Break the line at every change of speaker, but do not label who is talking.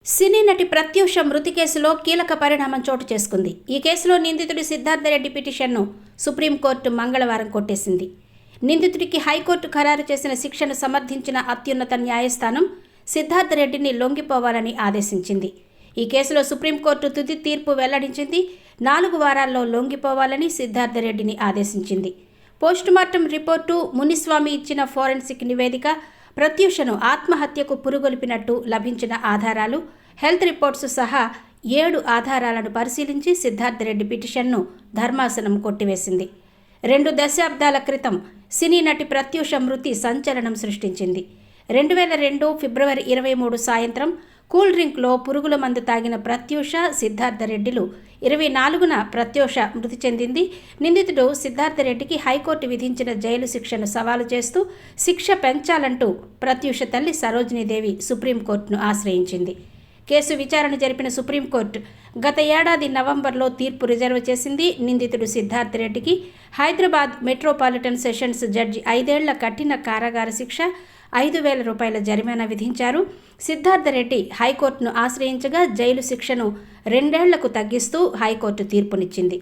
సినీ నటి ప్రత్యూష మృతి కేసులో కీలక పరిణామం చోటు చేసుకుంది. ఈ కేసులో నిందితుడి సిద్ధార్థరెడ్డి పిటిషన్ను సుప్రీంకోర్టు మంగళవారం కొట్టేసింది. నిందితుడికి హైకోర్టు ఖరారు చేసిన శిక్షను సమర్థించిన అత్యున్నత న్యాయస్థానం సిద్ధార్థరెడ్డిని లొంగిపోవాలని ఆదేశించింది. ఈ కేసులో సుప్రీంకోర్టు తుది తీర్పు వెల్లడించింది. 4 వారాల్లో లొంగిపోవాలని సిద్ధార్థరెడ్డిని ఆదేశించింది. పోస్టుమార్టం రిపోర్టు, మునిస్వామి ఇచ్చిన ఫోరెన్సిక్ నివేదిక, ప్రత్యూషను ఆత్మహత్యకు పురుగొల్పినట్టు లభించిన ఆధారాలు, హెల్త్ రిపోర్ట్స్ సహా 7 ఆధారాలను పరిశీలించి సిద్ధార్థరెడ్డి పిటిషన్ను ధర్మాసనం కొట్టివేసింది. 2 దశాబ్దాల క్రితం సినీ నటి ప్రత్యూష మృతి సంచలనం సృష్టించింది. 2002 ఫిబ్రవరి 23 సాయంత్రం కూల్ డ్రింక్లో పురుగుల మందు తాగిన ప్రత్యూష, సిద్ధార్థరెడ్డిలు 24న ప్రత్యూష మృతి చెందింది. నిందితుడు సిద్ధార్థరెడ్డికి హైకోర్టు విధించిన జైలు శిక్షను సవాలు చేస్తూ శిక్ష పెంచాలంటూ ప్రత్యూష తల్లి సరోజినీదేవి సుప్రీంకోర్టును ఆశ్రయించింది. కేసు విచారణ జరిపిన సుప్రీంకోర్టు గత ఏడాది నవంబర్లో తీర్పు రిజర్వ్ చేసింది. నిందితుడు సిద్ధార్థరెడ్డికి హైదరాబాద్ మెట్రోపాలిటన్ సెషన్స్ జడ్జి 5 ఏళ్ల కఠిన కారాగార శిక్ష, 5,000 రూపాయల జరిమానా విధించారు. సిద్ధార్థరెడ్డి హైకోర్టును ఆశ్రయించగా జైలు శిక్షను 2 ఏళ్లకు తగ్గిస్తూ హైకోర్టు తీర్పునిచ్చింది.